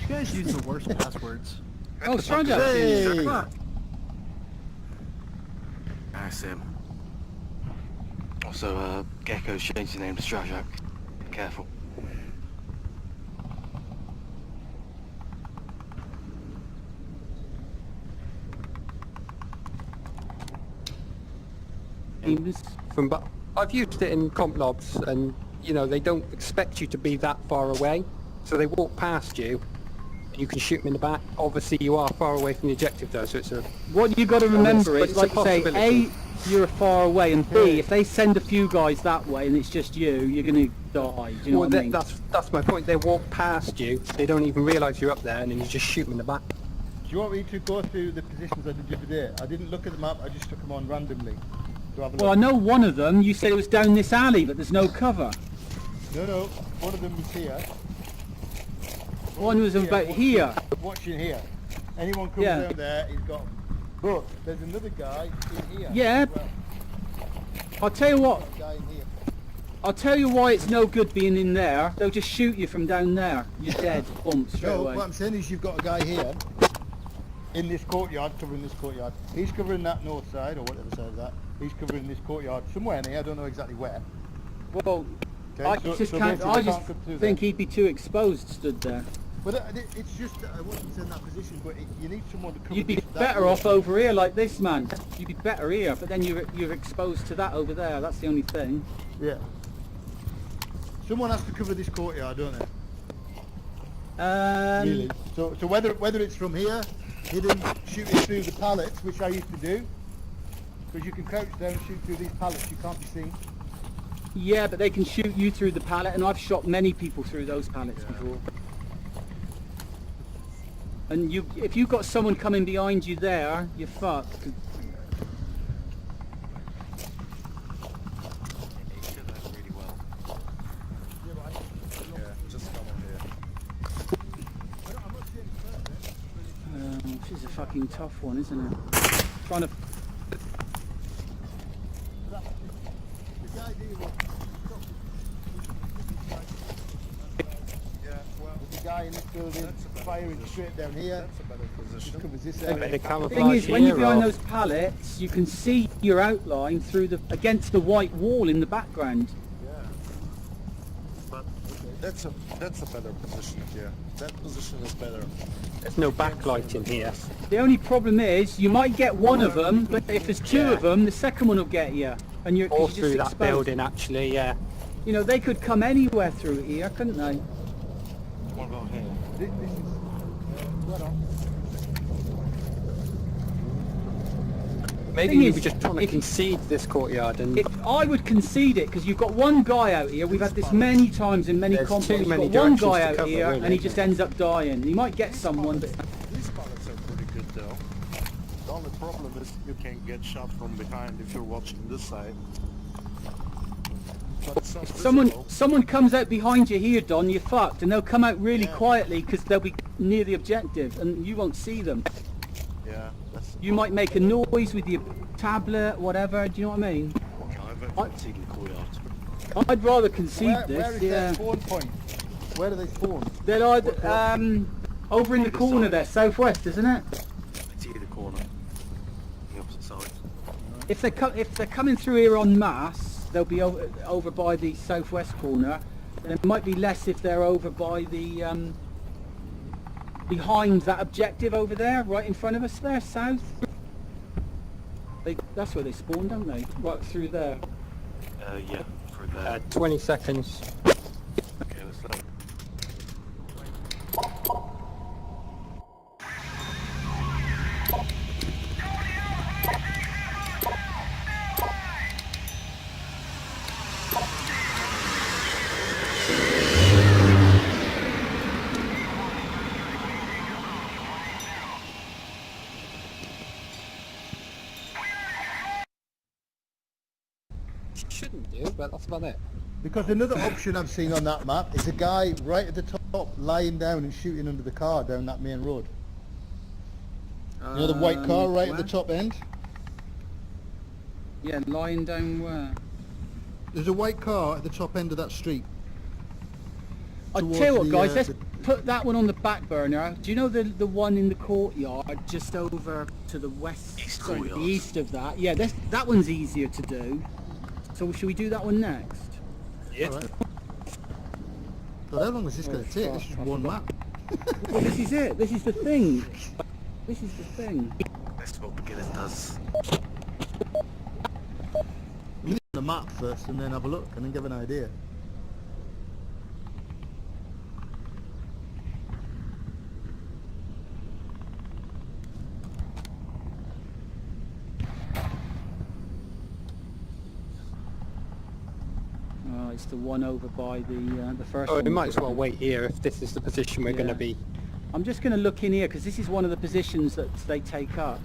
You guys use the worst passwords. Oh, Stranger! Hey! I see him. Also, Gecko's changed his name to Strajak. Be careful. From, I've used it in comp lobs, and you know they don't expect you to be that far away, so they walk past you. You can shoot them in the back. Obviously, you are far away from the objective, though, so it's a. What you got to remember is, like you say, possibility. A, you're far away, and B, if they send a few guys that way and it's just you, you're gonna die. Do you know what I mean? That's my point. They walk past you. They don't even realise you're up there, and then you just shoot them in the back. Do you want me to go through the positions I did the other day? I didn't look at the map, I just took them on randomly. To have a Well, I look. know one of them. You said it was down this alley, but there's no cover. No, one of them was here. One was about here. Watching here. Anyone comes Yeah. down there, he's got 'em. But there's another guy in here. Yeah. as well. I'll tell you what. Another guy in here. I'll tell you why it's no good being in there. They'll just shoot you from down there. You're dead. Bump straight No, away. what I'm saying is you've got a guy here in this courtyard, covering this courtyard. He's covering that north side, or whatever side of that. He's covering this courtyard somewhere near, I don't know exactly where. Well, Okay, I so- just so can't. basically I they just can't come through think there. he'd be too exposed stood there. But it's just that I wasn't in that position, but you need someone to cover You'd be this, that better road. off over here like this, man. You'd be better here, but then you're exposed to that over there. That's the only thing. Yeah. Someone has to cover this courtyard, don't they? Really? So whether it's from here, hidden, shooting through the pallets, which I used to do, because you can crouch down and shoot through these pallets, you can't be seen. Yeah, but they can shoot you through the pallet, and I've shot many people through those pallets before. And if you've got someone coming behind you there, you're fucked. He should have really well. Yeah, just come on here. This is a fucking tough one, isn't it? Trying to. The idea was Yeah, well, the guy in this building firing straight down here, that's a better just position. covers this They area. better The camouflage thing is, when you're here, behind or- those pallets, you can see your outline through against the white wall in the background. Yeah. But that's a better position here. That position is better. There's no backlight in here. The only problem is, you might get one of them, but if there's two of them, the second one will get you, and you're, 'cause Or you're through just that exposed. building, actually, yeah. You know, they could come anywhere through here, couldn't they? What about here? This is right on. Maybe Thing you is, were just trying to if- concede this courtyard, and I would concede it, because you've got one guy out here, we've had this many times in many There's comps, too you've many got one directions guy to out cover, here, really. and he just ends up dying. He might get someone, but These pallets are pretty good though. The only problem is you can get shot from behind if you're watching this side. But it's not visible. someone comes out behind you here, Don, you're fucked, and they'll come out really quietly, because they'll be near the objective, and you won't see them. Yeah, that's You might make a noise with your tablet, whatever, do you know what I mean? I've taken the courtyard. I'd rather concede Where this, is yeah. their spawn point? Where do they spawn? They're either, over in the corner there, southwest, isn't it? It's either corner. The opposite side. If they're coming through here en masse, they'll be over by the southwest corner. And it might be less if they're over by the behind that objective over there, right in front of us there, south. That's where they spawn, don't they? Right through there. Yeah, through there. 20 seconds. Okay, let's look. Shouldn't do, but that's about it. Because another option I've seen on that map is a guy right at the top lying down and shooting under the car down that main road. You know the white car right at the where? top end? Yeah, lying down where? There's a white car at the top end of that street. I Towards tell you what, the, guys, let's the put that one on the back burner. Do you know the one in the courtyard just over to the west, East sorry, the courtyard. east of that? Yeah, that one's easier to do. So should we do that one next? Yeah. Alright. So how long is this going to take? This is one map. Well, this is it. This is the thing. This is the thing. That's what beginning does. We need the map first and then have a look and then give an idea. Oh, it's the one over by the first Oh, one. we might as well wait here if this is the position we're going Yeah. to be. I'm just going to look in here because this is one of the positions that they take up.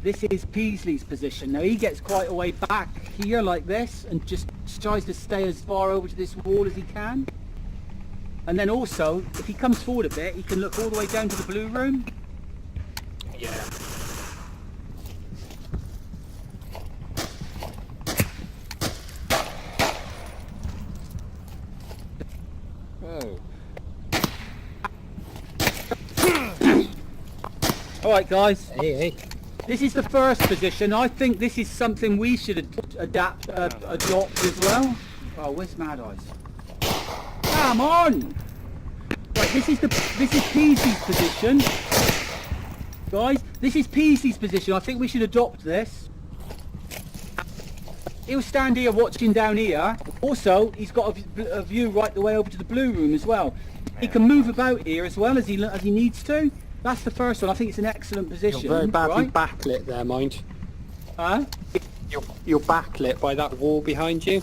This is Peasley's position. Now he gets quite a way back here like this and just tries to stay as far over to this wall as he can. And then also, if he comes forward a bit, he can look all the way down to the blue room. Yeah. Oh. Alright guys, Hey. this is the first position. I think this is something we should adopt as well. Oh, where's Mad Eyes? Come on! Right, this is Peasley's position. Guys, this is Peasley's position. I think we should adopt this. He'll stand here watching down here. Also, he's got a view right the way over to the blue room as well. He can move about here as well as he needs to. That's the first one. I think it's an excellent position. You're very badly right? backlit there, mind. Huh? You're backlit by that wall behind you.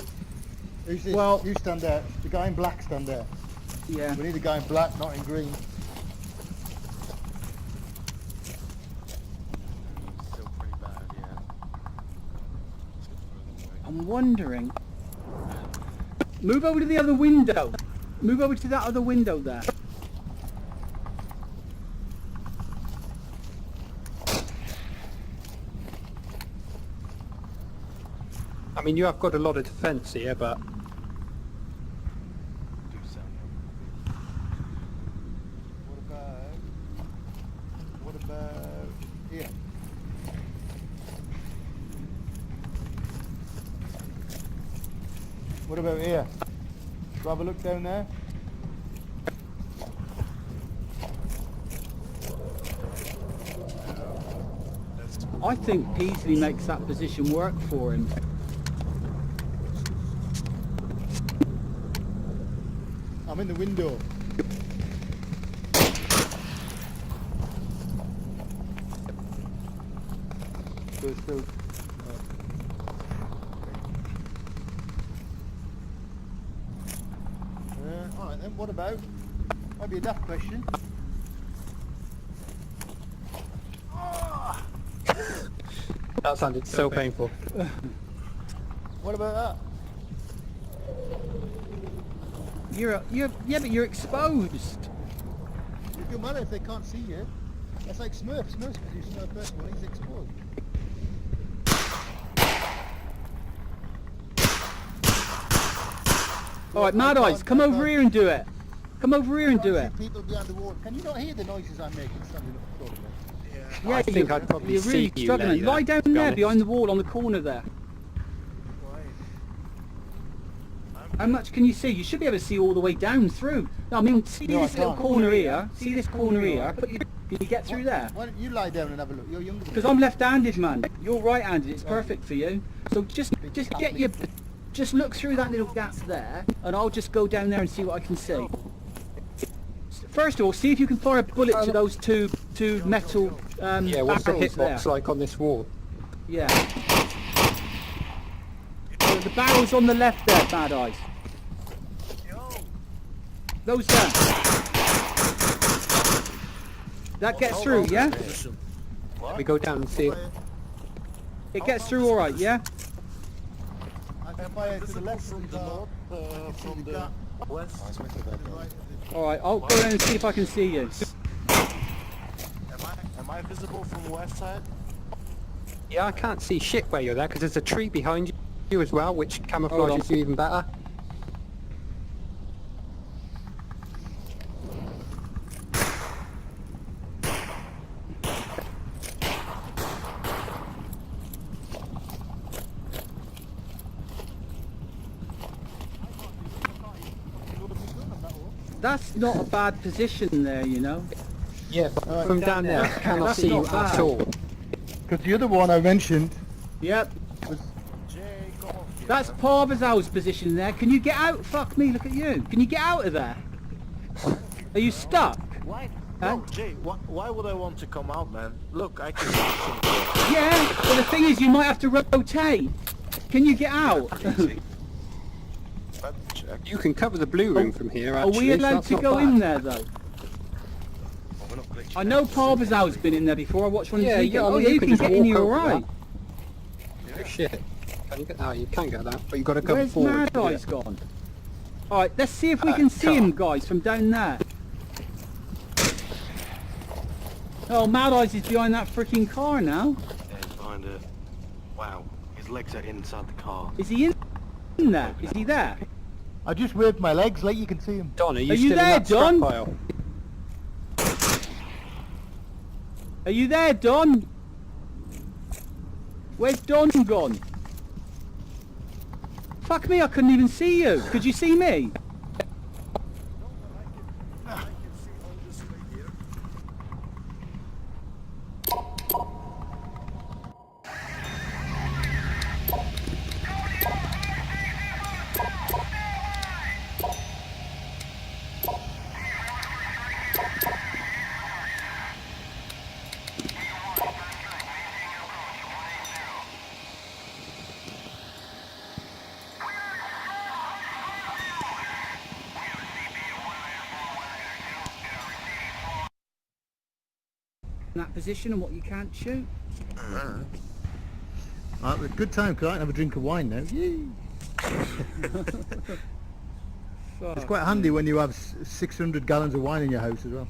Who's this? Well- You stand there. The guy in black stand there. Yeah. We need a guy in black, not in green. Still pretty bad, yeah. I'm wondering. Move over to the other window. Move over to that other window there. I mean, you have got a lot of defence here, but What about here? What about here? Should we have a look down there? I think Peasley makes that position work for him. I'm in the window. Still. Alright then, what about? Might be a daft question. that sounded so painful. What about Yeah, but you're exposed. that? It don't matter if they can't see you. That's like Smurfs. Smurfs can do Smurf first one, he's exposed. All right, Mad Eyes, come over here and do it. Come over here and do it. People behind the wall. Can you not hear the noises I'm making standing up the corner? Yeah. Yeah, I think I'd probably you're really see you struggling. later, Lie down to be there honest. behind the wall on the corner there. How much can you see? You should be able to see all the way down through. No, I mean, see No, I this little can't. corner here. See this corner here. Can you get through there? Why don't you lie down and have a look? You're younger than Because me. I'm left-handed, man. You're right-handed. It's perfect for you. So just get your, just look through that little gap there, and I'll just go down there and see what I can see. First of all, see if you can fire a bullet to those two metal Yeah, what's the barrels there. hitbox like on this wall? Yeah. So the barrel's on the left there, Bad Eyes. Those there. That gets through, yeah? We go down and see it. It gets through all right, yeah? I can fire to the left From the north, from the gap. west. All right, I'll go in and see if I can see you. Am I visible from the west side? Yeah, I can't see shit where you're there because there's a tree behind you as well, which camouflages you even better. That's not a bad position there, you know. Yeah, but Alright. from down there, I cannot That's see you not bad. at all. Because the other one I mentioned Yep. was... Jay, come on. That's Parvazal's position there. Can you get out? Fuck me, look at you. Can you get out of there? Are you stuck? Why? Huh? No, Jay, why would I want to come out, man? Look, I can see something. Yeah, but the thing is you might have to rotate. Can you get out? Check. You can cover the blue room from here, Are actually. we allowed that's to not go bad. in there though? Oh, we're not glitching I know out. Parvazal's been in there before. I watched one of Yeah, his yeah, videos. I Oh mean, yeah, you you can can just get in walk here over alright. Oh, shit. Can you get that? You can get that, but you've got to come Where's forward. Mad to do Eye's it. gone? Alright, let's see if we can see him, guys, from down there. Oh, Mad Eyes is behind that freaking car now. Yeah, he's behind it. Wow, his legs are inside the car. Is he in there? Is he there? I just waved my legs like you can see him. Don, are you Are you still there, in that scrap Don? pile? Are you there, Don? Where's Don gone? Fuck me, I couldn't even see you. Could you see me? In that position and what you can't shoot? Right, a good time because I can have a drink of wine now. Yay. It's quite handy when you have 600 gallons of wine in your house as well.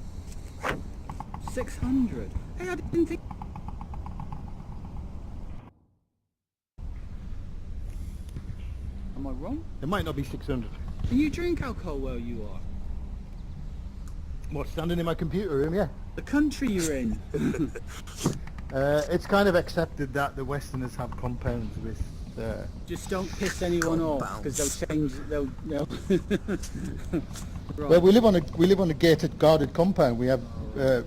600. Hey, I didn't think... Am I wrong? It might not be 600. Can you drink alcohol where you are? What, standing in my computer room? Yeah. The country you're in. It's kind of accepted that the Westerners have compounds with... Just don't piss anyone off because they'll change. They'll. Right. Well, we live on a gated, guarded compound. We have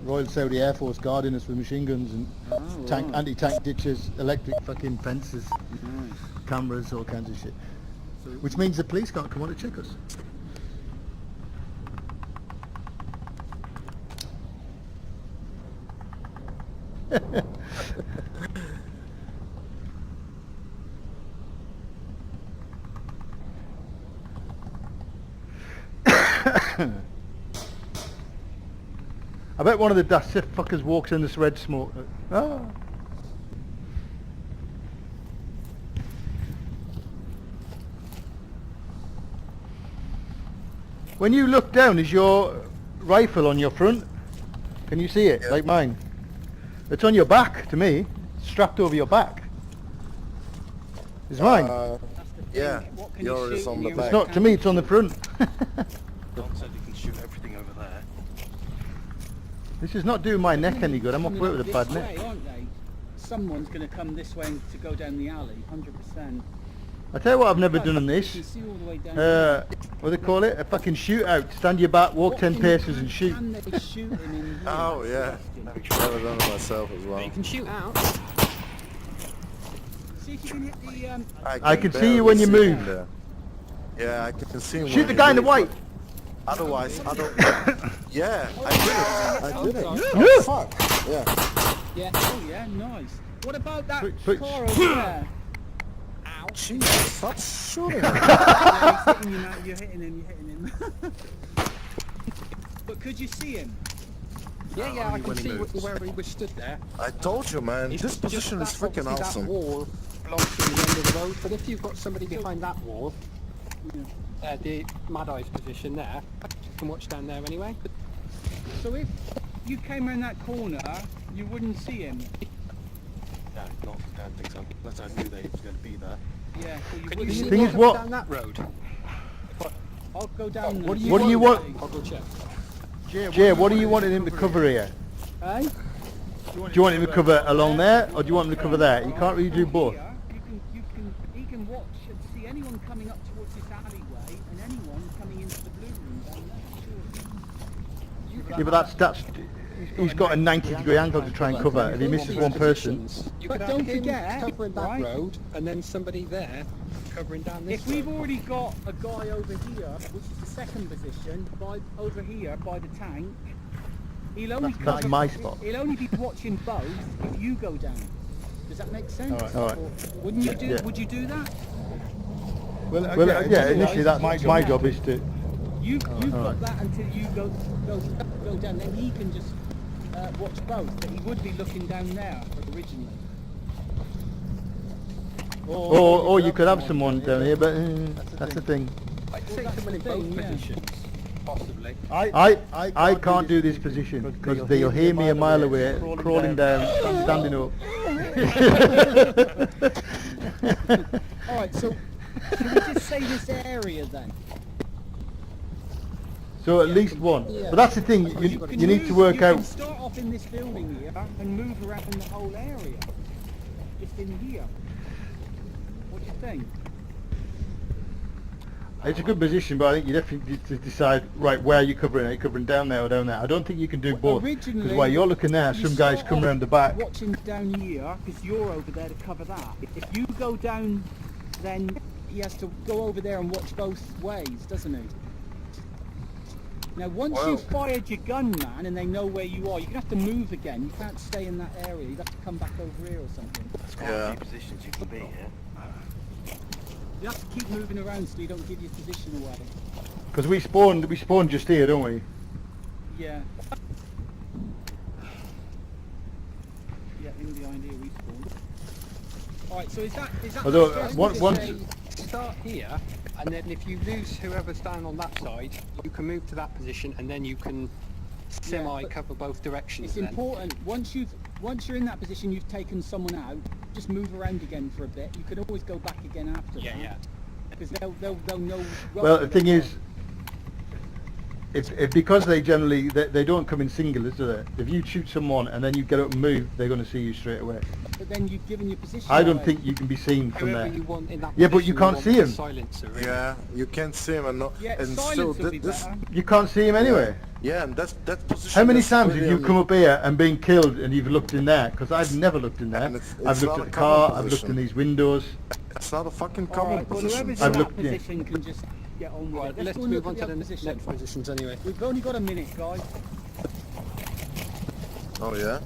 Royal Saudi Air Force guarding us with machine guns and right. anti-tank ditches, electric fucking fences, cameras, all kinds of shit. Which means the police can't come on to check us. I bet one of the dust fuckers walks in this red smoke. Ah. When you look down, is your rifle on your front? Can you see it, like mine? It's on your back, to me. Strapped over your back. It's mine. Yeah, What can yours you is shoot on in the here? back. It's not, to me, it's on the front. Don said you can shoot everything over there. This is not doing my neck any good. I'm off Coming work up with a this bad way, neck. aren't they? Someone's going to come this way to go down the alley, 100%. I tell you what I've never done on You this. can see all the way down. What do they call it? A fucking shootout. Stand your back, walk 10 paces and shoot. Can they shoot him in here? Oh yeah, I've never done it myself as But well. you can shoot out. See if you can hit the. I can see barely you when you see move. him there. Yeah, I can see him. Shoot when the you guy in the move, white. but Otherwise, I don't. Yeah, I did it. I did it. Yeah. Oh fuck. Yeah. Yeah. Oh yeah, nice. What about that Switch. car over there? Jesus, stop shooting. Yeah, he's hitting you now. You're hitting him. You're hitting him. But could you see him? Yeah, yeah, I only can when he see moves. where he was stood there. I told you, man. It's This just position is that, freaking obviously, awesome. That wall belongs to the end of the road, but if you've got somebody behind that wall, the Mad Eye's position there, you can watch down there anyway. So if you came around that corner, you wouldn't see him. No, not, I don't think so. Unless I knew they was going to be there. Yeah. So you Can you wouldn't. see Thing him is what- down that road? I'll go down. What do there. you want? I'll go check. Jay, what do you want him to cover here? Eh? Do you want him to cover along there, or do you want him to cover there? You can't really do both. Here, he can watch and see anyone coming up towards this alleyway and anyone coming into the blue room down there. Sure. Yeah, but that's he's got a 90-degree angle to try and cover. If he misses one person, You But could don't have him forget, covering that right? road, and then somebody there covering down this If we've road. already got a guy over here, which is the second position, over here by the tank, he'll only That's cover, my spot. He'll only be watching both if you go down. Does that make sense? All right. Or wouldn't you do? Yeah. Would you do that? well, yeah, initially that's my job is to. You've got alright. that until you go down. Then he can just watch both, but he would be looking down there originally. Or you could have someone down here, but that's the thing. I'd say that's someone in the both thing, yeah. positions, possibly. I can't do this position because they'll hear me a mile away, crawling down, standing up. Alright, so can we just say this area then? So at least one. Yeah. But that's the thing. Can You need to work you out. can start off in this building here and move around the whole area. Just in here. What do you think? It's a good position, but I think you definitely need to decide right where you're covering. Are you covering down there or down there? I don't think you can do both. Because Originally, while you're looking there, you some guys start come off around the back. watching down here because you're over there to cover that. If you go down, then he has to go over there and watch both ways, doesn't he? Now, once you've fired your gun, man, and they know where you are, you're gonna have to move again. You can't stay in that area. You have to come back over here or something. Yeah. positions you can be here. You have to keep moving around so you don't give your position away. Because we spawned just here, don't we? Yeah. Yeah, in behind here we spawned. Alright, so is that Although, the first once- position? Start here, and then if you lose whoever's down on that side, you can move to that position, and then you can semi-cover both directions. It's then. important, once you're in that position, you've taken someone out, just move around again for a bit. You can always go back again after Yeah, that. yeah. Because they'll know. Well, the roughly thing where is, it's because they generally they don't come in singulars, do they? If you shoot someone and then you get up and move, they're going to see you straight away. but then you've given your position I don't away. think you can be seen from Whoever there. you want in that Yeah, but you position, can't want see with him. a Silencer, really. Yeah, you can't see him and no, Yeah, and silence still will be this. better. You can't see him anyway. Yeah, and that position. How many is times have really you on- come up here and been killed and you've looked in there? Because I've never looked in there. And it's I've looked not at a the car, common I've looked in position. these windows. It's not a fucking common Alright, well, position. whoever's I've in looked- that yeah. position can just get on with Right, it. let's go and move look on at to the the other position. next positions anyway. We've only got a minute, guys. Oh yeah.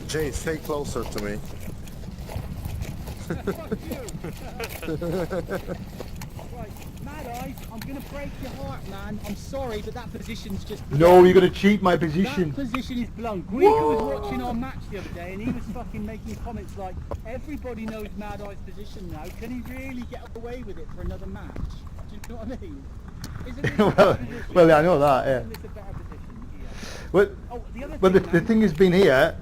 Jay, stay closer to me. Right, Mad Eyes, I'm gonna break your heart, man. I'm sorry, but that position's just No, you're going to cheat my position. That position is blown. Guico was watching our match the other day and he was fucking making comments like, everybody knows Mad Eye's position now. Can he really get away with it for another match? Do you know what I mean? Isn't this a well, better position? well, I know that, Isn't yeah. this a better position? Yeah. Well, Oh, the other well the man, thing has been here,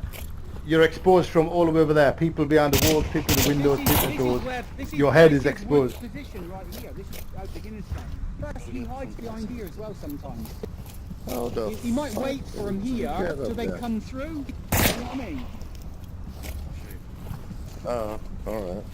you're exposed from all the way over there. People behind the walls, people in the windows, this is- people at this doors. is where- this Your head this is Wood's exposed. position right here. This is our beginner's game. Plus, he hides behind here as well sometimes. Oh, the He might wait for him here Get till up they there. come through. You know what I mean? Oh, alright.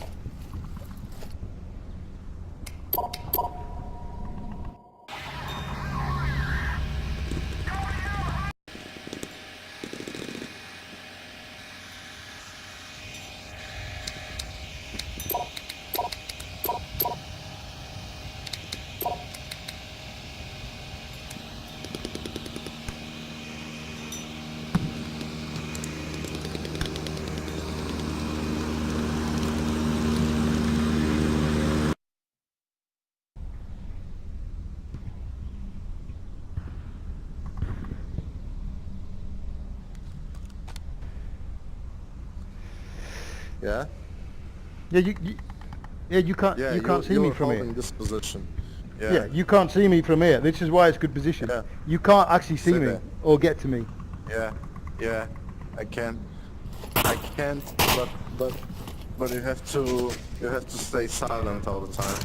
Yeah? Yeah, you can't Yeah, you can't see me you're from holding here. this position. Yeah, you can't see me from here. This is why it's good position. Yeah. You can't actually see Stay me there. or get to me. Yeah, I can't, but you have to stay silent all the time.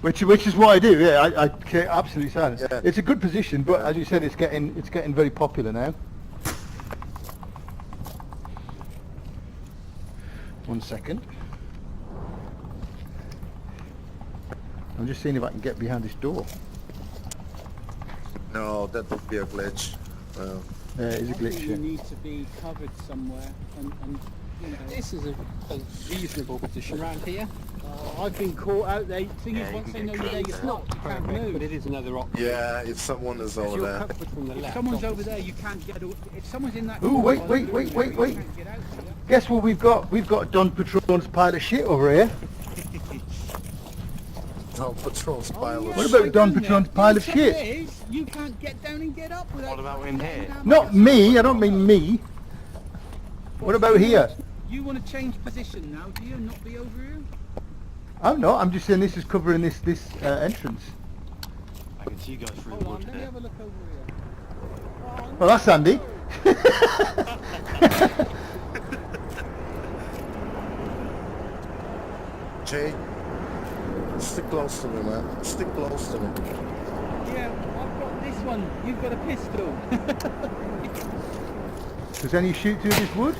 Which is what I do. Yeah, I keep absolutely silent. Yeah. It's a good position, but Yeah. as you said, it's getting very popular now. 1 second. I'm just seeing if I can get behind this door. No, that would be a glitch. Well, Yeah, it is a I think you glitch. need to be covered somewhere, and you know. This is a reasonable position around here. I've been caught out there. Thing Yeah, is, you once can they get know you're there, caught you're there. not. You can't Perfect, move. but it is another option. yeah, if someone is If over you're there. covered from the If left, someone's over obviously. there, you can't get. If someone's in that. Ooh, corner wait, while wait, they're wait, doing wait, it, you wait. can't get out there. Guess what we've got? We've got Don Patron's pile of shit over here. No, patrol's pile yeah, of What shit. about Don down Patron's there. pile The of trouble shit? is, you can't get down and get up without. What about in here? Not me, I don't mean me. What about here? You want to change position now, do you? Not be over here? I'm not, I'm just saying this is covering this entrance. I can see you guys through Hold the on, wood let me here. have a look over here. Well, that's handy. Jay, stick close to me, man. Stick close to me. Yeah, I've got this one. You've got a pistol. Does any shoot through this wood?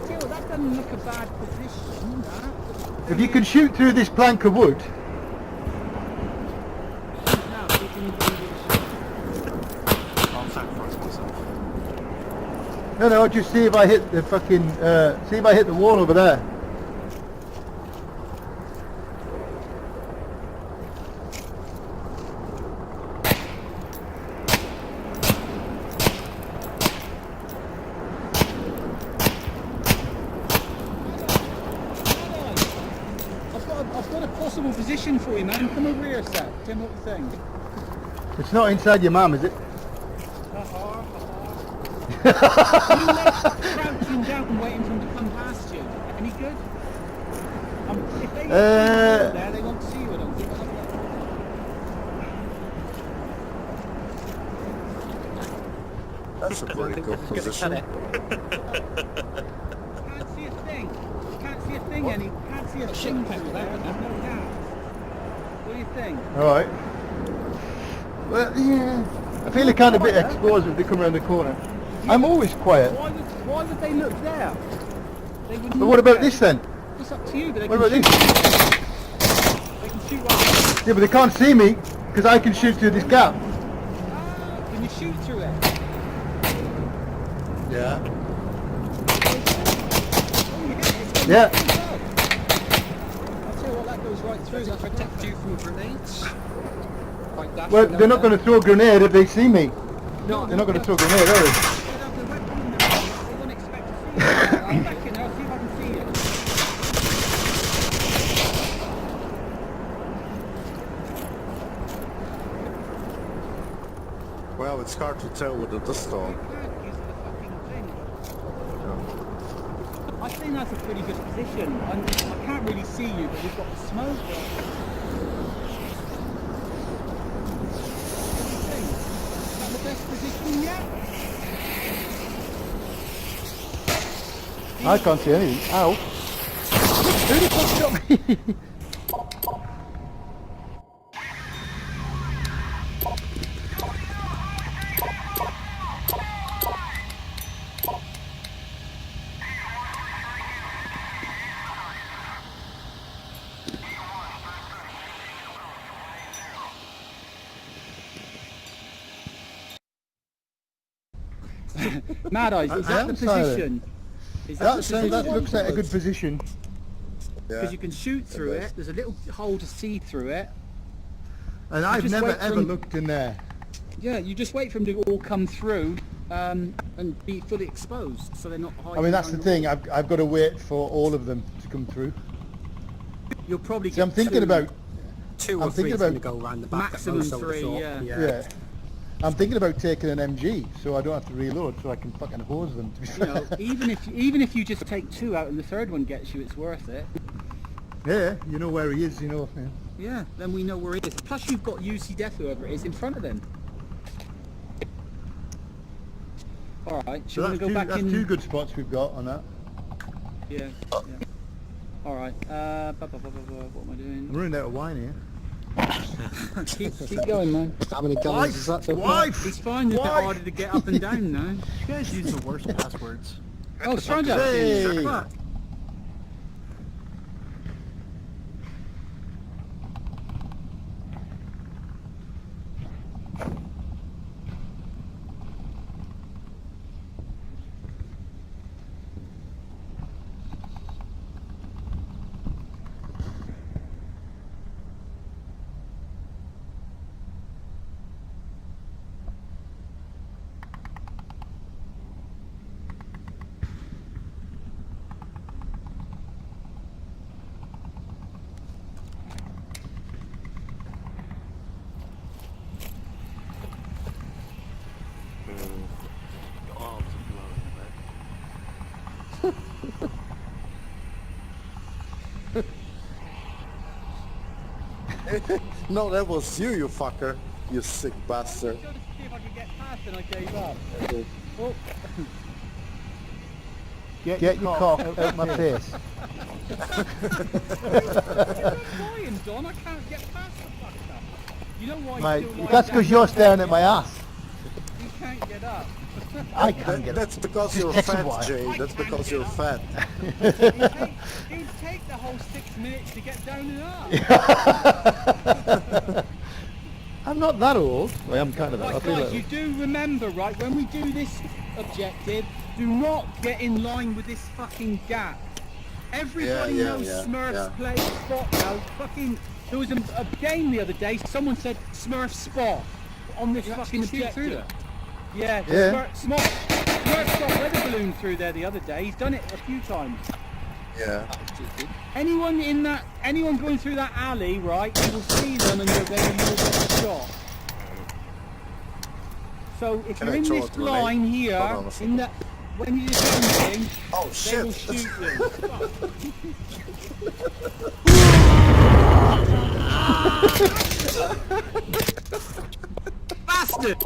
Yeah, well, that doesn't look a bad position, that. If you can shoot through this plank of wood, Now, you can give it a shot. I'll sacrifice myself. no, just see if I hit the fucking, see if I hit the wall over there. I've got a possible position for you, man. Come over here a sec. Tell me what you think. It's not inside your mum, is it? Crouching down and waiting for him to come past you. Any good? If they there, they won't see you, I don't think. That's a I don't pretty think good this is going to cut position. it. Can't see a thing. Can't see a thing. Can't see a thing through there. There's no gas. What do you think? Alright. Well, yeah. I feel kind of a bit exposed if they come around the corner. I'm always quiet. Why would they look there? They wouldn't But what look about there. this then? It's up to you, but they What can about shoot. this? They can shoot right Yeah, but they can't see me because I can shoot through this gap. Can you shoot through it? Yeah. Yeah. I'll tell you what, that goes right through. Does it That's protect you from grenades? Like that? Well, they're not going to throw a grenade if they see me. No, They're not going to throw a grenade, are they? They have the weapon in their hand. They won't expect to see you. I'll back in there. I'll see if I can see you. Well, it's hard to tell with the dust storm. You can't use the fucking thing. I think that's a pretty good position. I can't really see you, but we've got the smoke. What do you think? Is that the best position yet? I can't see anything. Ow. Who the fuck shot me? Mad Eyes, is that the position? Is that the position? That looks like a good position. Yeah. Because you can shoot through it. There's a little hole to see through it. And I've just never wait ever from- looked in there. Yeah, you just wait for them to all come through and be fully exposed, so they're not hiding. I mean, that's the behind thing. I've got to wait for all of them to come through. wall. You'll probably See, I'm get thinking two. about, 2 I'm or 3 thinking is going to about- go around the back. Maximum at most, I would have 3, thought. yeah. I'm thinking about taking an MG so I don't have to reload, so I can fucking hose them. To be You know, fair. even if you just take 2 out and the third one gets you, it's worth it. Yeah, you know where he is. You know. Yeah. Yeah, then we know where he is. Plus, you've got UC Death, whoever it is, in front of them. All right, So should we that's, go two, back that's in? 2 good spots we've got on that. Yeah. All right. What am I doing? I'm running out of wine here. Keep going, man. How many guns is that so far? Wife! He's finding it Why? harder to get up and down now. You guys use the worst passwords. Oh, Stranger! Hey! Fuck. No, that was you, you fucker. You sick bastard. I tried to see if I could get past and I gave up. Oh. Get your cock out my face. Lying, Don. I can't get past the fucker. You know why? Mate, you're still lying that's down? because you're staring at my ass. You can't get up. I can't get it. That's because Just you're takes a fat, while. Jay. That's because you're fat. It'd take the whole 6 minutes to get down and up. I'm not that old. Well, I'm kind of that. I Right, feel guys, like you do remember, right, when we do this objective, do not get in line with this fucking gap. Everybody knows Smurfs play spot now. Fucking, there was a game the other day, someone said Smurf spot on this fucking objective. through that? Yeah, Yeah. Smurf shot weather balloon through there the other day. He's done it a few times. Yeah. Anyone going through that alley, right, you will see them and you'll get shot. So if Can you're I in throw this a grenade? line here, Hold on a second. when you're jumping, Oh they will shit! shoot you. Bastard!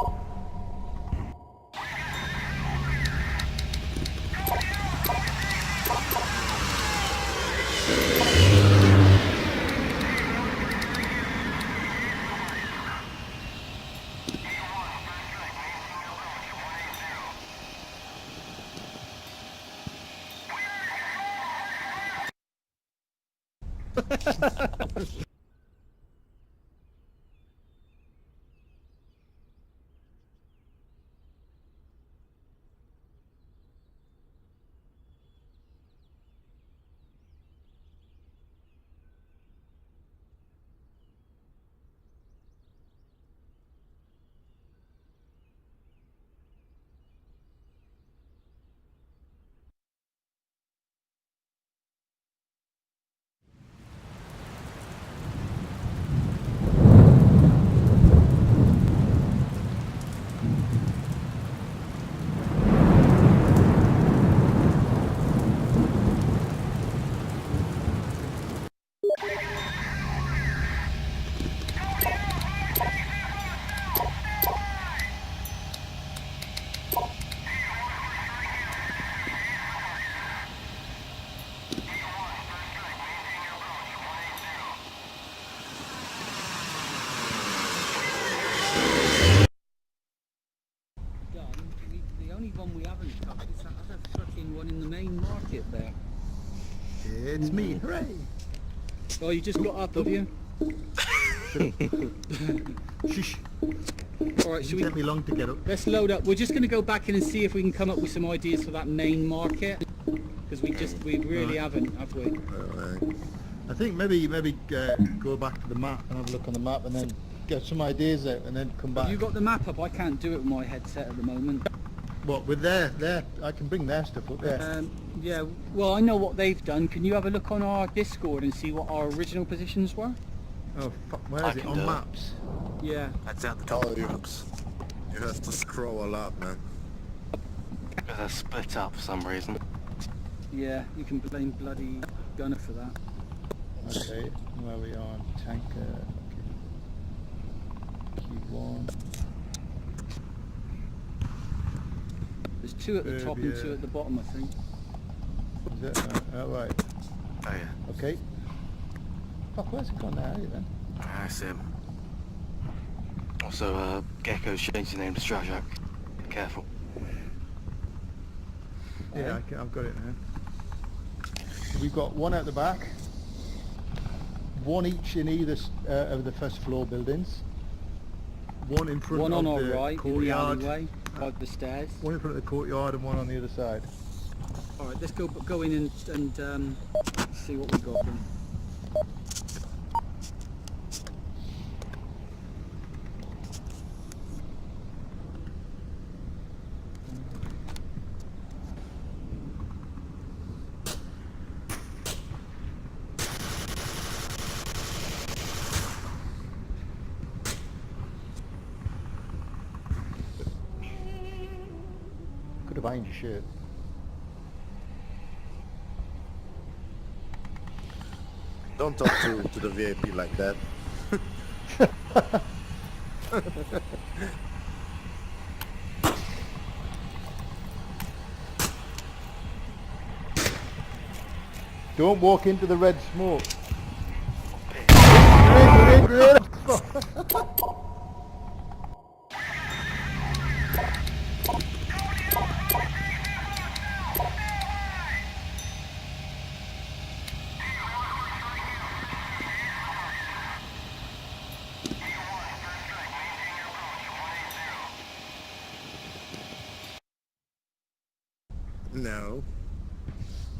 The only one we haven't touched is that other fucking one in the main market there. it's me. Hooray! Oh, you just got up, have you? Shush. All right, It so took me long to get up. let's load up. We're just going to go back in and see if we can come up with some ideas for that main market, because we really haven't, have we? I think maybe go back to the map and have a look on the map and then get some ideas out and then come back. Have you got the map up? I can't do it with my headset at the moment. What with their? I can bring their stuff up there. Yeah, well, I know what they've done. Can you have a look on our Discord and see what our original positions were? Oh fuck, where I is it? can On do it. maps? Yeah. That's at the top Oh, of the you, maps. you have to scroll a lot, man. Because they're split up for some reason. Yeah, you can blame bloody Gunner for that. Okay, where we are on tanker. Okay. Q1. There's two at the top and two Yeah. at the bottom, I think. Is it? Oh, right. Oh yeah. Okay. Fuck, where's it gone now? Then. I see him. Also, Gecko's changed the name to Strajak. Be careful. Yeah, I've got it now. We've got one at the back, one each in either of the first floor buildings, one in front One of on our the right, in the courtyard, alleyway, by the stairs. one in front of the courtyard and one on the other side. All right, let's go in and see what we got then. Could have ironed your shirt. Don't talk to the VIP like that. Don't walk into the red smoke. No.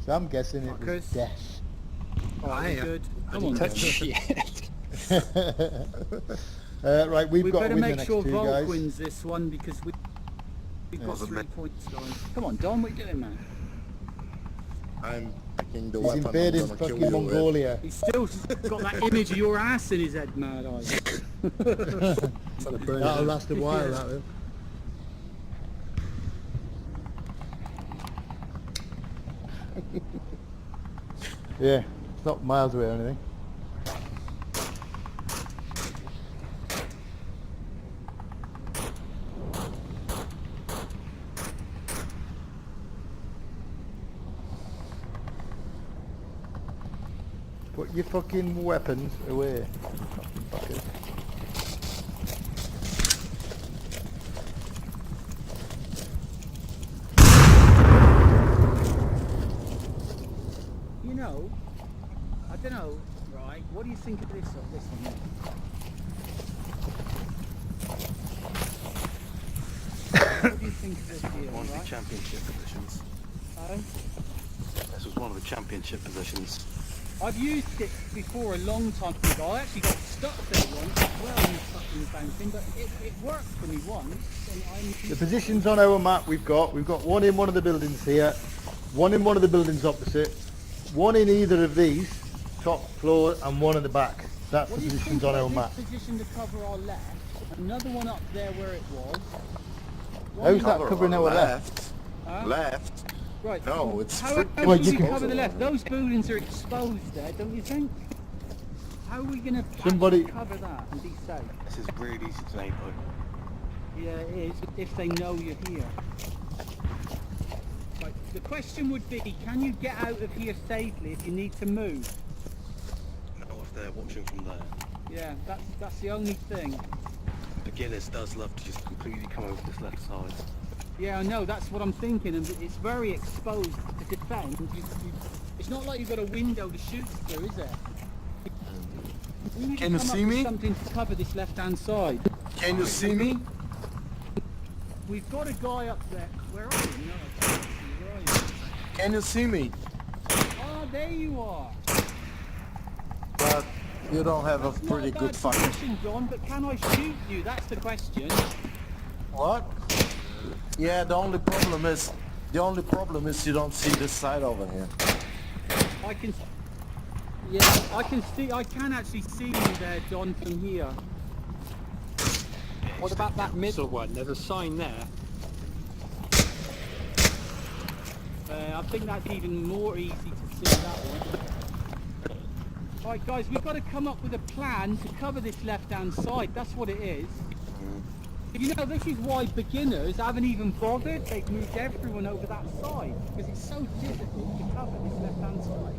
So I'm guessing it was Fuckers. death. Alright, we good. Come on, Touch then. shit. Right, we've We got to better win the make next sure two, Volk guys. wins this one because we've got Was it 3 me? points, guys. Come on, Don, what are you doing, man? I'm picking the He's weapon invading I'm gonna kill fucking you with. Mongolia. He's still got that image of your ass in his head, Mad Eyes. That'll last a while, that will. Yeah, it's not miles away or anything. Put your fucking weapons away. Fucking fuckers. You know, I don't know, right? What do you think of this one here? What do you think of this here, One of the right? championship positions. Oh? This was one of the championship positions. I've used it before a long time ago. I actually got stuck there once as well in the fucking bouncing, but it worked for me once. And The positions on our map we've got one in one of the buildings here, one in one of the buildings opposite, one in either of these, top floor, and one at the back. That's the What do you positions think on our about map. this position to cover our left? Another one up there where it was. How's that Cover covering on our left? Huh? Left? Right. No, it's How freaking Well, do you we can- cover the left? Those buildings are exposed there, don't you think? How are we going to Somebody- cover that and be safe? This is really easy to make though. Yeah, it is, if they know you're here. Right, the question would be, can you get out of here safely if you need to move? Not if they're watching from there. Yeah, that's the only thing. Beginners does love to just completely come over this left side. Yeah, I know, that's what I'm thinking, and it's very exposed to defend. It's not like you've got a window to shoot through, is it? We need to Can you come up see with me? something to cover this left-hand side. Can you see me? We've got a guy up there. Where are you? No, I can't see you. Where are you? Can you see me? Oh, there you are. But you don't have a That's pretty not a good bad fucking... position, John, but can I shoot you? That's the question. What? Yeah, the only problem is you don't see this side over here. I can... Yeah, I can actually see you there, John, from here. What about that middle one? There's a sign there. I think that's even more easy to see that one. Right, guys, we've got to come up with a plan to cover this left-hand side. That's what it is. You know, this is why beginners haven't even bothered. They've moved everyone over that side because it's so difficult to cover this left-hand side.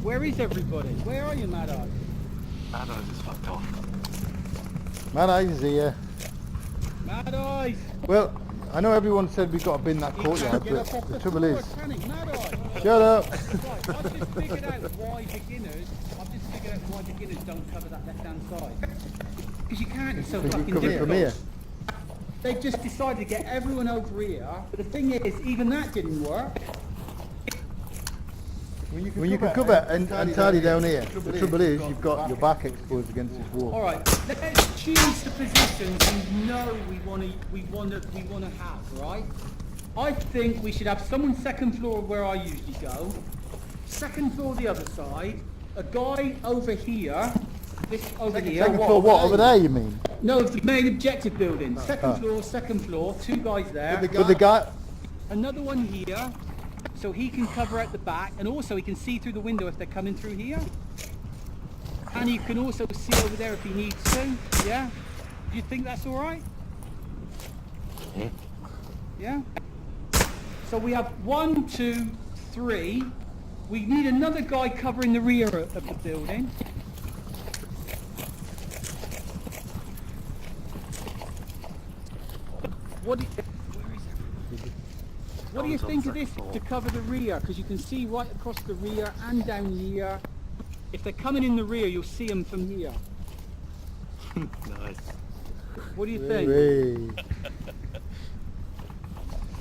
Where is everybody? Where are you, Mad Eye? Mad Eyes is fucked off. Man, eyes here. Mad Eyes! Well, I know everyone said we've got to bin that He courtyard, can't get up but off the the trouble floor, is... can he? Mad Eye! Shut up! Right, I've just figured out why beginners don't cover that left-hand side. Because you can't, it's so Because you fucking come in difficult. from here. They've just decided to get everyone over here, but the thing is, even that didn't work. When you can cover entirely down here, the trouble is you've got your back exposed against this wall. Alright, let's choose the positions we know we want to have, right? I think we should have someone second floor where I usually go, second floor the other side, a guy over here, this over here. Second floor what, over there you mean? No, the main objective building. Second floor, two guys there. But the guy... Another one here, so he can cover out the back, and also he can see through the window if they're coming through here. And you can also see over there if he needs to. Yeah? Do you think that's alright? Yeah? So we have 1, 2, 3. We need another guy covering the rear of the building. What do you think of this to cover the rear? Because you can see right across the rear and down here. If they're coming in the rear, you'll see them from here. Nice. What do you think?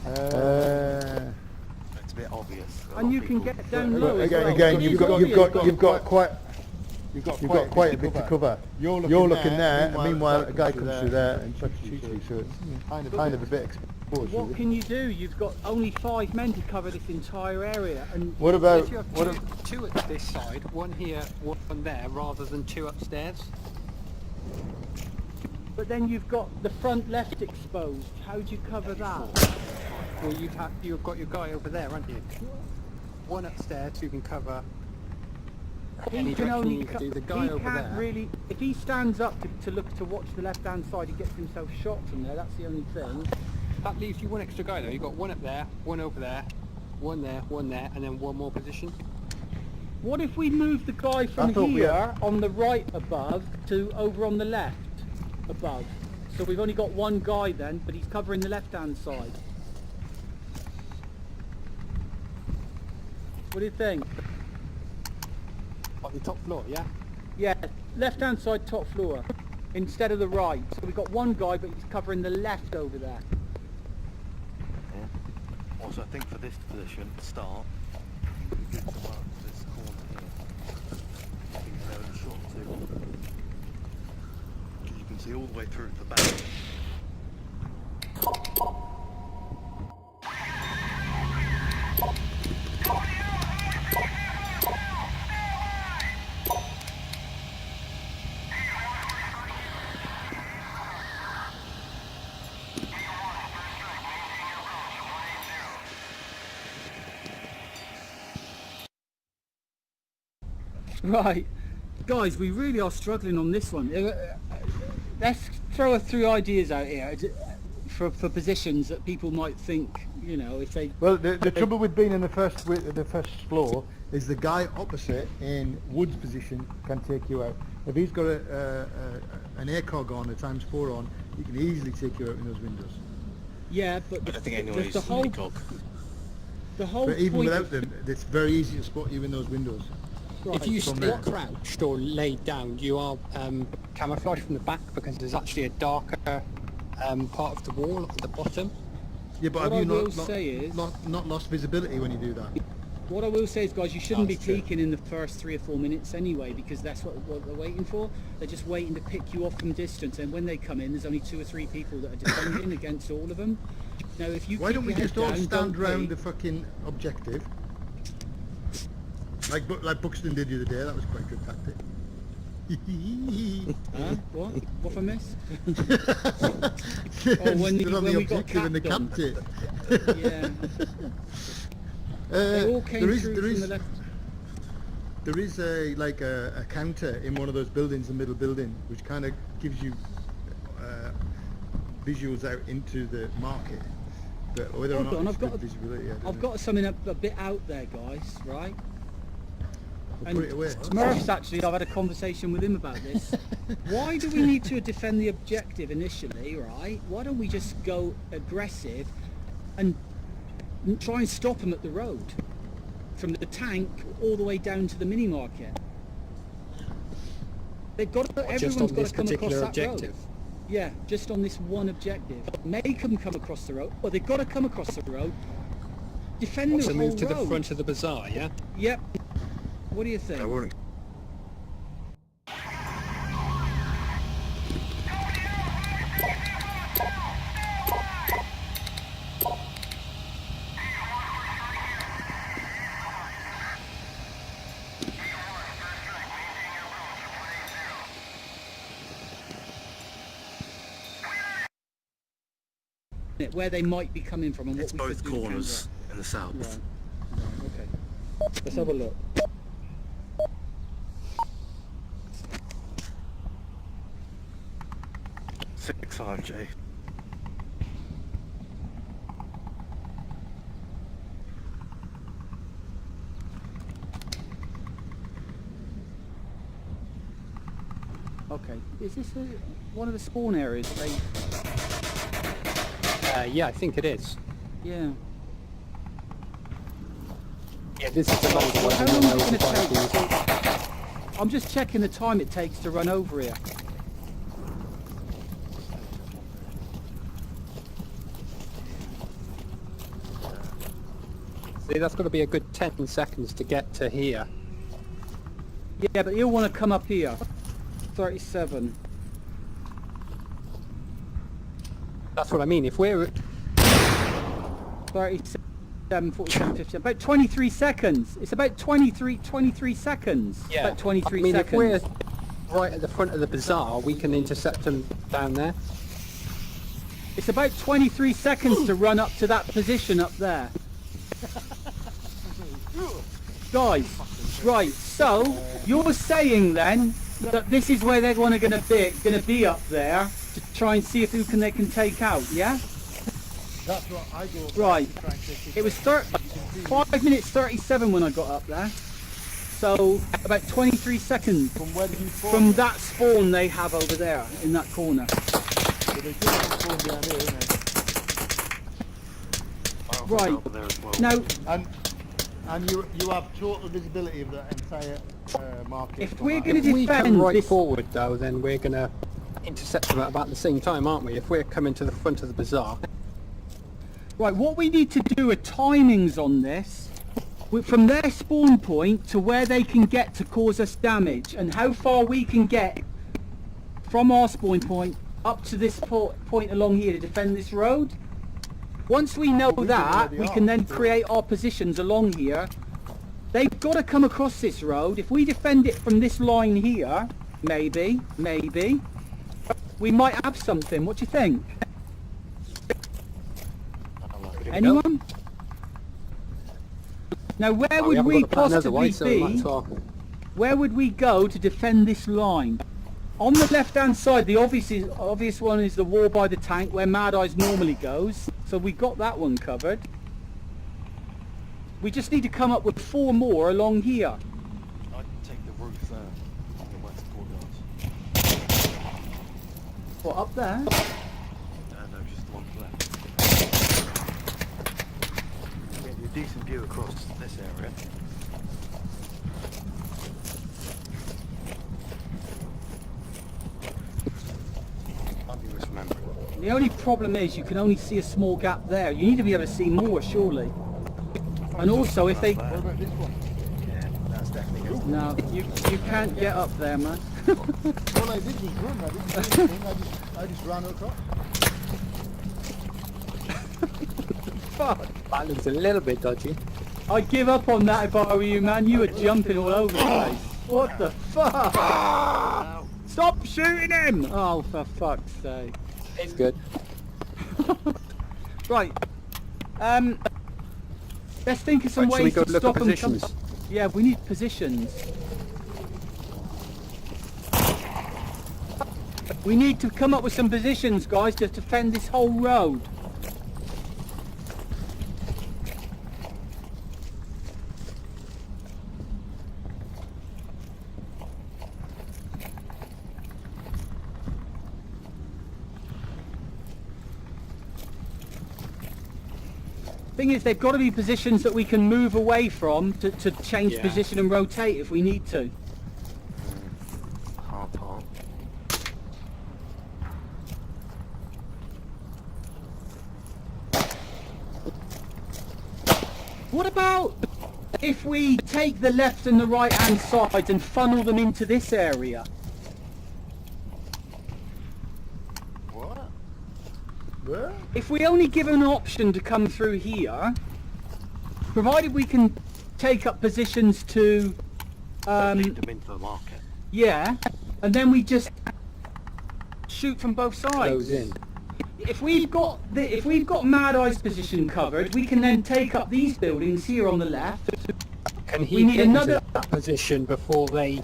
It's a bit obvious. And you can get down low as well. Again, It you've is obvious, got but- quite a bit to cover. You're looking there, and meanwhile a guy comes through there and tries to shoot you, so it's kind of a bit exposed. What can you do? You've got only 5 men to cover this entire area, and What about If you have two at this side, one here, one there, rather than 2 upstairs. but then you've got the front left exposed. How do you cover that? Well, you've got your guy over there, haven't you? One upstairs who can cover any He can direction only you do. The guy he over can't there. really. If he stands up to watch the left hand side, he gets himself shot from there. That's the only thing. That leaves you one extra guy though. You've got one up there, one over there, one there, and then one more position. What if we move the guy from thought we here on the right above to over on the left above? So we've only got one guy then, but he's covering the left hand side. What do you think? On the top floor, yeah? Yeah, left hand side top floor instead of the right. So we've got one guy, but he's covering the left over there. Yeah. Also, I think for this position, to start, it would be good to mark this corner here. I think they're in short too. You can see all the way through to the back. Right, guys, we really are struggling on this one. Let's throw a few ideas out here for positions that people might think, you know, if they... Well, the trouble with being in the first floor is the guy opposite in Wood's position can take you out. If he's got an ACOG on, a ×4 on, he can easily take you out in those windows. Yeah, but I don't think anyone the uses whole ACOG. the whole But even point without of- them, it's very easy to spot you in those windows. right, If you from stay there. crouched or laid down, you are camouflaged from the back because there's actually a darker part of the wall at the bottom. Yeah, but What have you I will not say is- not lost visibility when you do that? What I will say is, guys, you shouldn't be That's true. peeking in the first 3 or 4 minutes anyway, because that's what they're waiting for. They're just waiting to pick you off from distance, and when they come in, there's only 2 or 3 people that are defending against all of them. Now, if you Why keep don't we your head just all down, stand don't round peek. the fucking objective? Like Buxton did the other day, that was quite a good tactic. Huh? What? What have I missed? Stood when on we the got objective and they capped capped it. Yeah. They all came there is through there from is the left. there is a counter in one of those buildings, the middle building, which kind of gives you visuals out into the market. But whether or Hold not on, it's I've got good visibility, I don't I've know. got something a bit out there, guys, right? We'll put it away. Smurfs, actually, I've had a conversation with him about this. Why do we need to defend the objective initially, right? Why don't we just go aggressive and try and stop them at the road? From the tank all the way down to the mini market. They've got to, Just everyone's on got this to come across particular that objective. road. Yeah, just on this one objective. Make them come across the road. Well, they've got to come across the road. Defend the So whole move to the road. front of the bazaar, yeah? Yep. What do you think? I wouldn't. Where they might be coming from and It's what we both could do to corners counter in the south. it. Right. Let's have a look. Six RJ. Okay, is this one of the spawn areas? Yeah, I think it is. Yeah. Yeah, this is the long Well, one. how long is it going to take? I'm just checking the time it takes to run over here. See, that's got to be a good 10 seconds to get to here. Yeah, but he'll want to come up here. 37. That's what I mean. If we're 37, 47, 50. About 23 seconds. It's about 23 seconds. About 23 I mean, seconds. if we're right at the front of the bazaar, we can intercept them down there. It's about 23 seconds to run up to that position up there. Guys, right, so you're saying then that this is where they're going to be up there to try and see if they can take out, yeah? That's what I go for. Right. Try and take It was 5 minutes 37 when I got up there. So about 23 seconds From where did you fall? from that spawn they have over there in that corner. So they do have a spawn behind here, isn't it? Right. Over there as well. Now, And you have total visibility of the entire market. If from we're that. gonna If we come defend right this- forward, though, then we're going to intercept them at about the same time, aren't we? If we're coming to the front of the bazaar. right, what we need to do are timings on this. From their spawn point to where they can get to cause us damage, and how far we can get from our spawn point up to this point along here to defend this road. Once we know We know that, where we they can are. then create our positions along here. They've got to come across this road. If we defend it from this line here, maybe, we might have something. What do you think? Anyone? Now where Well, would haven't we got a plan possibly otherwise, so we might be? as well. Where would we go to defend this line? On the left-hand side, the obvious one is the wall by the tank, where Mad Eyes normally goes. So we got that one covered. We just need to come up with 4 more along here. I can take the roof there on the west courtyard. What, up there? No, just the one left. Get you a decent view across this area. Might be misremembering. The only problem is you can only see a small gap there. You need to be able to see more, surely. And also, if they... What about this one? Yeah, that's definitely good. No, you can't get up there, man. All I did was run. I didn't do anything. I just ran across. Fuck. That looks a little bit dodgy. I'd give up on that if I were you, man. You were jumping all over the place. What the fuck? Stop shooting him! Oh, for fuck's sake. It's good. Right. Let's think of some Right, shall we ways go to look stop at them. positions? Yeah, we need positions. We need to come up with some positions, guys, to defend this whole road. Thing is, they've got to be positions that we can move away from to change Yeah. position and rotate if we need to. Hard part. What about if we take the left and the right hand sides and funnel them into this area? What? Where? If we only give an option to come through here, provided we can take up positions to, Lead them into the market. yeah, and then we just shoot from both sides. Close in. If we've got if we've got Mad Eye's position covered, we can then take up these buildings here on the left, Can he We need get into another- that position before they...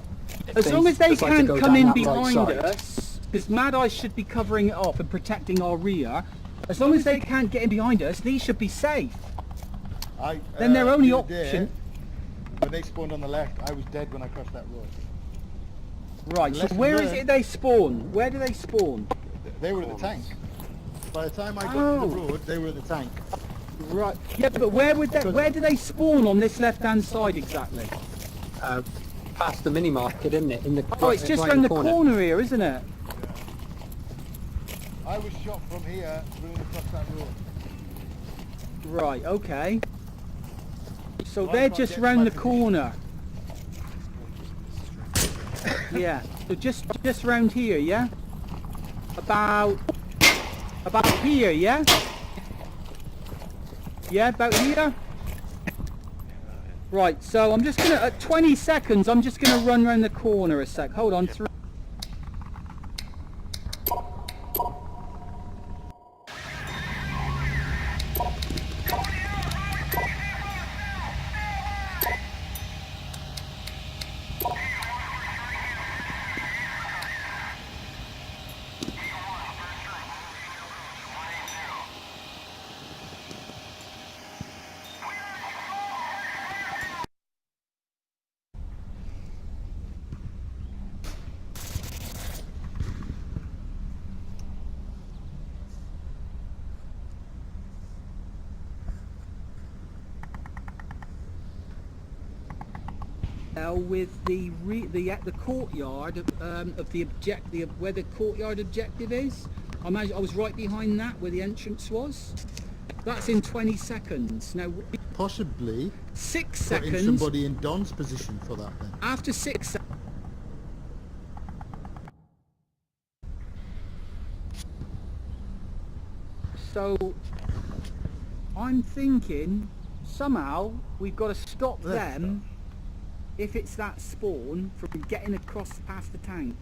if As long as they decide to can't go come down in that right behind side? us, because Mad Eye should be covering it off and protecting our rear. As long as they can't get in behind us, these should be safe. Then their only the other day, option... when they spawned on the left, I was dead when I crossed that road. Right, so Lesson where is learned. it they spawn? Where do they spawn? They were at the tank. By the time I got to Oh. the road, they were at the tank. Right, yeah, but where do they spawn on this left-hand side exactly? Past the mini market, isn't it? In the Oh, it's just right round in the corner here, isn't it? I was shot from here, running across that road. Right, okay. So Well, they're I can't just get round my the position. corner. Yeah, so just round here, yeah? About here, yeah? Yeah, about here? Right, so I'm just gonna, at 20 seconds, I'm just gonna run round the corner a sec. Hold on, 3. Now with the courtyard of the where the courtyard objective is, I was right behind that where the entrance was. That's in 20 seconds. Now Possibly 6 putting seconds. somebody in Don's position for that then. After 6 seconds. So I'm thinking somehow we've got to stop them if it's that spawn from getting across past the tank.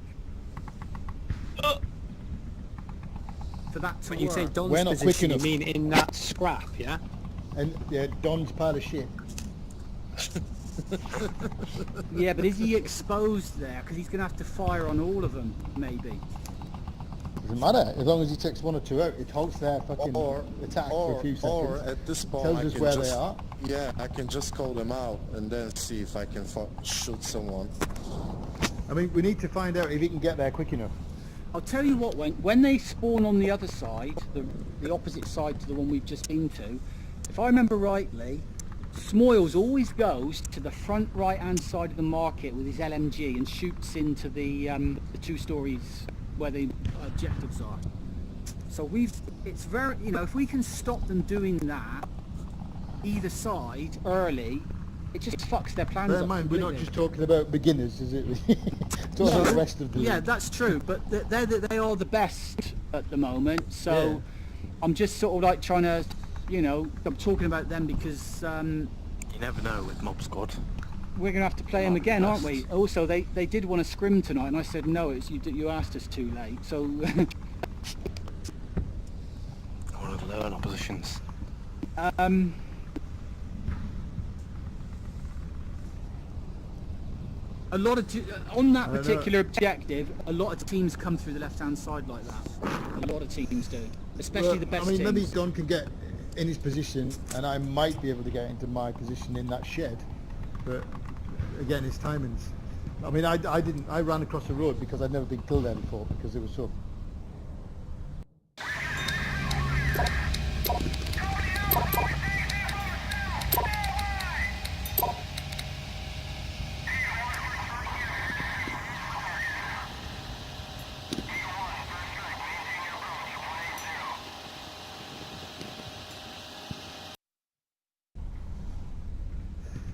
For that to When you say work. Don's We're not quick position, you enough. mean in that scrap, yeah? And yeah, Don's pile of shit. Yeah, but is he exposed there? Because he's going to have to fire on all of them, maybe. Doesn't matter, as long as he takes 1 or 2 out, it holds their fucking attack for a few seconds. or at this point, tells I us can where just, they are. Yeah, I can just call them out and then see if I can shoot someone. I mean, we need to find out if he can get there quick enough. I'll tell you what, when they spawn on the other side, the opposite side to the one we've just been to, if I remember rightly, Smoils always goes to the front right-hand side of the market with his LMG and shoots into the 2 stories where the objectives are. So it's very, if we can stop them doing that, either side, early, it just fucks their plans Bear up in mind, we're not completely. just talking about beginners, is it? Talking about the rest of the Yeah, league. that's true, but they are the best at the moment, so Yeah. I'm just sort of like trying to, I'm talking about them because You never know with Mob Squad. we're going to have to play them again, aren't we? Also, they did want to scrim tonight, and I said, no, you asked us too late, so... I want to learn our positions. A lot of on that I don't know. particular objective, a lot of teams come through the left-hand side like that. A lot of teams do, especially Well, the best I mean, maybe teams. Don can get in his position, and I might be able to get into my position in that shed. But again, it's timings. I mean, I ran across the road because I'd never been killed there before because it was so.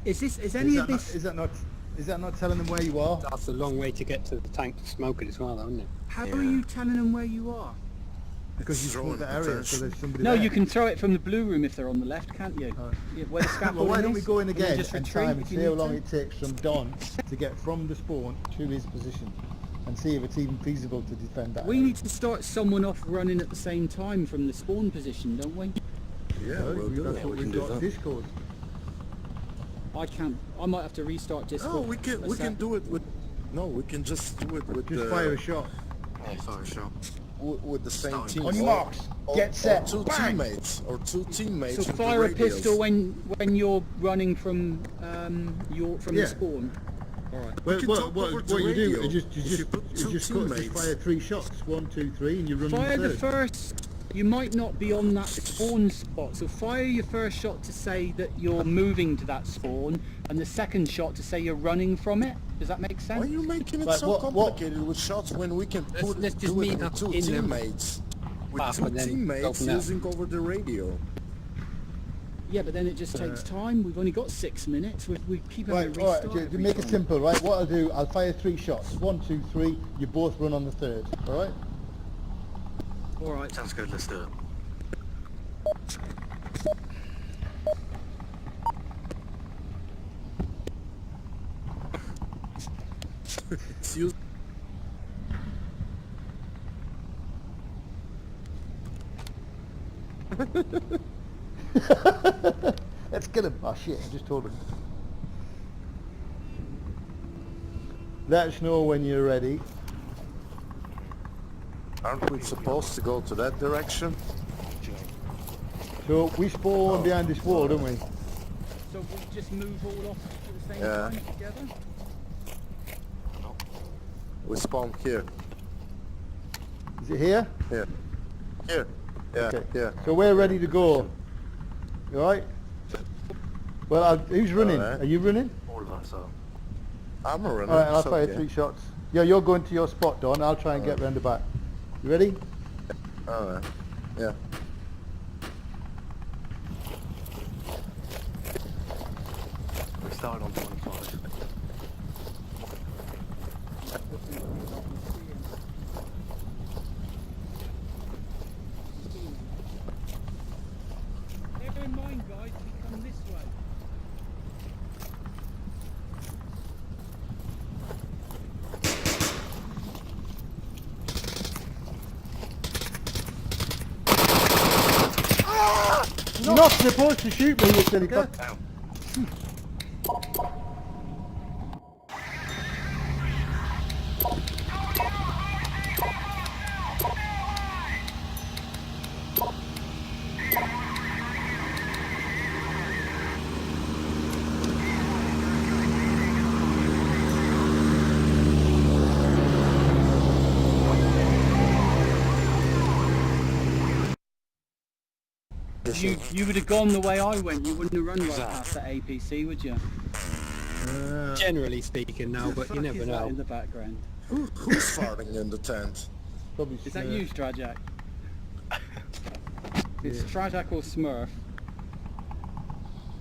Is any of this? Is that not telling them where you are? That's a long way to get to the tank to smoke it as well, though, isn't it? How are you telling them where you are? Because you Throwing smoked the area, so attention. there's somebody No, there. you can throw it from the blue room if they're on the left, can't you? Yeah, where the Well, scaffolding why don't we is, go in and then again just and retreat time and if you see how need long to? it takes from Don to get from the spawn to his position, and see if it's even feasible to defend that. We area. need to start someone off running at the same time from the spawn position, don't we? Yeah, Well, we'll do that's it. what we we've can do got that. Discord. I can't. I might have to restart just. No, for we can a we can sec. do it with. No, we can just do it with Just fire a shot. Fire shot. with the same team. On your or- marks, or- get set, Or two bang! teammates. Or two teammates. So with the fire a radios. pistol when you're running from Yeah. the spawn. What, We can what, talk what, over what the you do radio. is If you put two just got to teammates- fire 3 shots. 1, 2, 3, and you run Fire the the third. first. You might not be on that spawn spot, so fire your first shot to say that you're moving to that spawn, and the second shot to say you're running from it. Does that make Why sense? are you making it Right, so what- complicated with shots when we can Let's just do it meet with up two in the teammates? With map two and then go teammates from there. using over the radio. Yeah, but then it just takes time. We've only got 6 minutes. We keep having Right, to alright, restart. to every make it time. simple, right, what I'll do, I'll fire 3 shots. 1, 2, 3, you both run on the third, alright? All right. Sounds good, let's do it. It's used. Let's get him. Oh shit, I just told him. Let us know when you're ready. Aren't we supposed to go to that direction? So we spawn behind this wall, don't we? So we just move all off at the same Yeah. time together? We spawn here. Is it here? Here. Here. Yeah, Okay. yeah. So we're ready to go. You alright? Well, who's running? Alright. Are you running? All of us are. I'm a runner. Alright, I'll so fire yeah. 3 shots. Yeah, you're going to your spot, Don. I'll try and get round the back. You ready? Alright. Yeah. We started on 25. Bear in mind, guys, we come this way. You're not supposed to shoot me, you silly fuck. You would have gone the way I went. You wouldn't have run right past that APC, would you? Generally speaking now, but you never Is that know. in the background? Who's farting in the tent? Probably Is that Smurf. you, Strajak? It's Strajak or Smurf.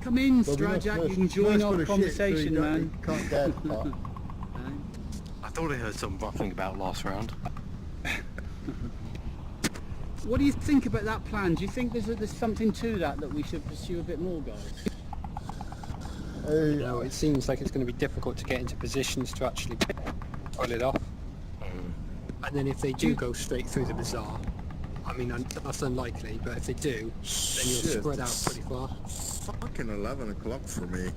Come in, Well, we know Strajak. Smurf's- You can join Smurf's our got a shit, so conversation, he man. can't dare to part. I thought I heard something ruffling about last round. What do you think about that plan? Do you think there's something to that we should pursue a bit more, guys? You know, it seems like it's going to be difficult to get into positions to actually pull it off. And then if they do go straight through the bazaar, I mean, that's unlikely, but if they do, then you'll Shit, spread out it's pretty far. Fucking 11 o'clock for me.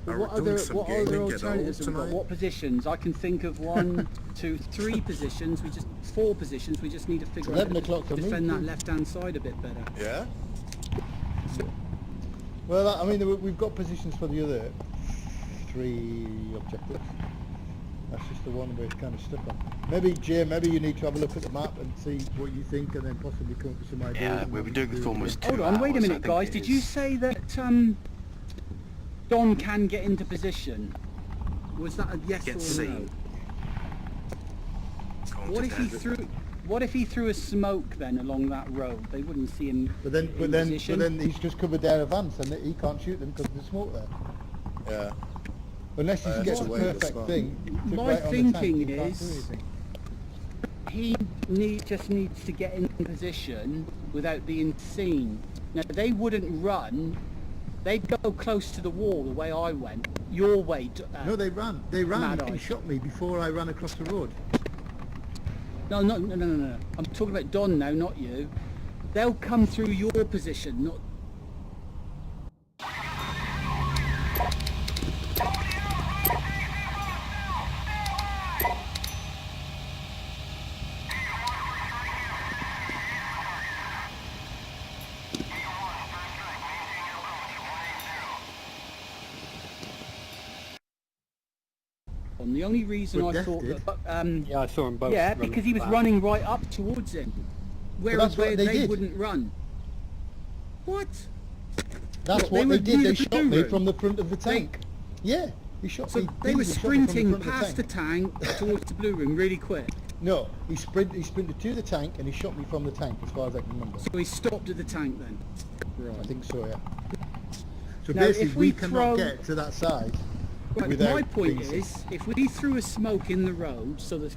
Are What we doing other some what other gaming at all alternatives have we got? tonight? What positions? I can think of 1, 2, 3 positions. 4 positions. We just need to figure out 11 how to o'clock for me, defend that too. left-hand side a bit better. Yeah? Well, I mean, we've got positions for the other 3 objectives. That's just the one we're kind of stuck on. Maybe, Jay, maybe you need to have a look at the map and see what you think, and then possibly come up with some ideas. Yeah, and we what were we doing can this do. almost 2 Hold on, wait a hours, I minute, think guys. it Did you is. say that Don can get into position? Was that a yes Get or seen. no? Gone What to if he death. threw? What if he threw a smoke then along that road? They wouldn't see him But then, in position. he's just covered their advance, and he can't shoot them because there's smoke there. Yeah. Unless he That's gets the the way it is, perfect man. thing. to My right on the tank, thinking you can't do is- anything. He just needs to get in position without being seen. Now they wouldn't run. They'd go close to the wall the way I went. Your way. No, they ran. They ran Mad and Eye. shot me before I ran across the road. No. I'm talking about Don now, not you. They'll come through your position, not. Don. The only reason But I Death thought did. that, Yeah, I saw them both. yeah, running because he was back. running right up towards him, whereas that's what where they they did. wouldn't run. What? That's What, what they they were did. near They the shot blue me room? from the front of the tank. Yeah, he shot So me. they were Diesel shot me from the sprinting front of past the tank towards the blue room really quick. No, he sprinted to the tank and he shot me from the tank, as far as I can remember. So he stopped at the tank then. I think so, yeah. So Now, basically, if we we cannot throw- get to that side Right, without my point being is, if we threw a smoke in the road so that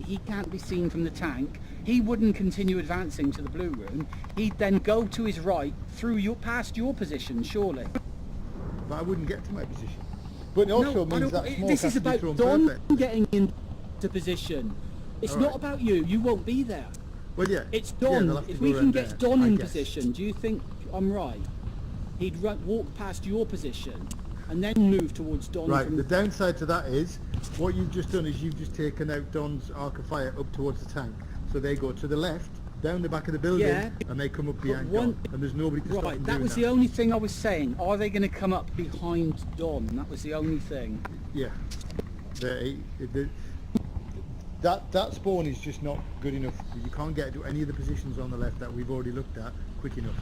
he can't be seen from the tank, he wouldn't continue advancing to the blue room. He'd then go to his right past your position, surely. But I wouldn't get to my position. But it also No, I means don't- that smoke this has is to be about thrown Don perfect. getting into position. It's All not right. about you. You won't be there. Well, yeah. It's yeah, Don. they'll have to If go we can around get there, Don I in guess. position, do you think I'm right? He'd walk past your position and then move towards Don. Right, From the downside to that is, what you've just done is you've just taken out Don's arc of fire up towards the tank. So they go to the left, down the back of the building, Yeah, and they come up behind one- Don. And there's nobody to stop Right, them that doing was the only thing I was saying. Are they going to come up behind Don? That was the only thing. Yeah. That spawn is just not good enough. You can't get to any of the positions on the left that we've already looked at quick enough.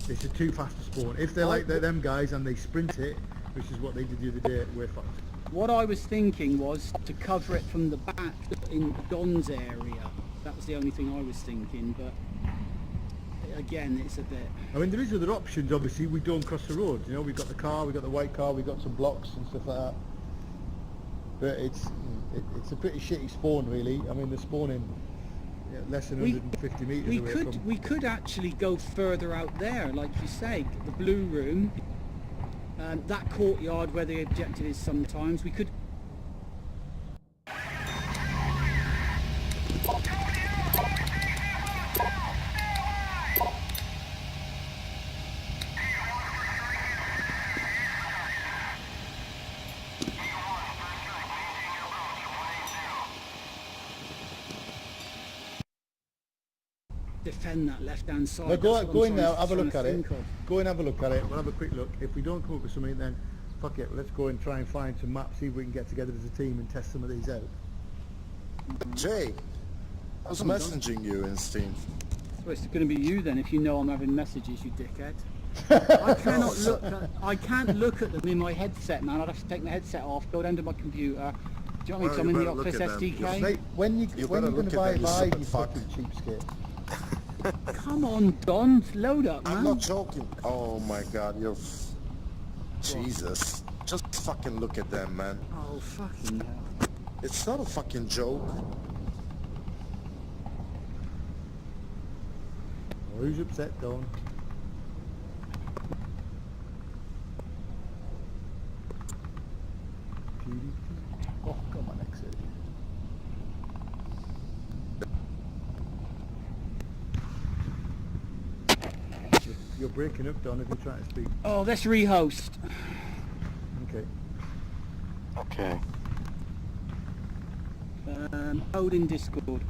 It's a too fast to spawn. If they're like them guys and they sprint it, which is what they did the other day, we're fucked. What I was thinking was to cover it from the back in Don's area. That was the only thing I was thinking, but again, it's a bit... I mean, there is other options, obviously. We don't cross the road. You know, we've got the car, we've got the white car, we've got some blocks and stuff like that. But it's a pretty shitty spawn, really. I mean, they're spawning less than 150 metres away from... We could actually go further out there, like you say, the blue room, that courtyard where the objective is sometimes. We could... defend that left-hand side. Now That's what go I'm in now, trying have a to look at it. think of. Go and have a look at it. We'll have a quick look. If we don't come up with something, then fuck it. Let's go and try and find some maps, see if we can get together as a team and test some of these out. Jay, I was messaging you in Steam. Well, it's going to be you then, if you know I'm having messages, you dickhead. I can't look at them in my headset, man. I'd have to take my headset off, go down to my computer. Do you know what I mean? So I'm Well, in you the better look Office at them. SDK. Mate, when you're better going to look at buy a them, you Vive, stupid you fuck. fucking cheapskate. Come on, Don, load up, man. I'm not joking. Oh my god, you're... Jesus. Just fucking look at them, man. Oh, fucking hell. It's not a fucking joke. Oh, who's upset, Don? Oh, come on, exit. You're breaking up, Don, if you're trying to speak. Oh, let's rehost. Okay. Okay. Code in Discord.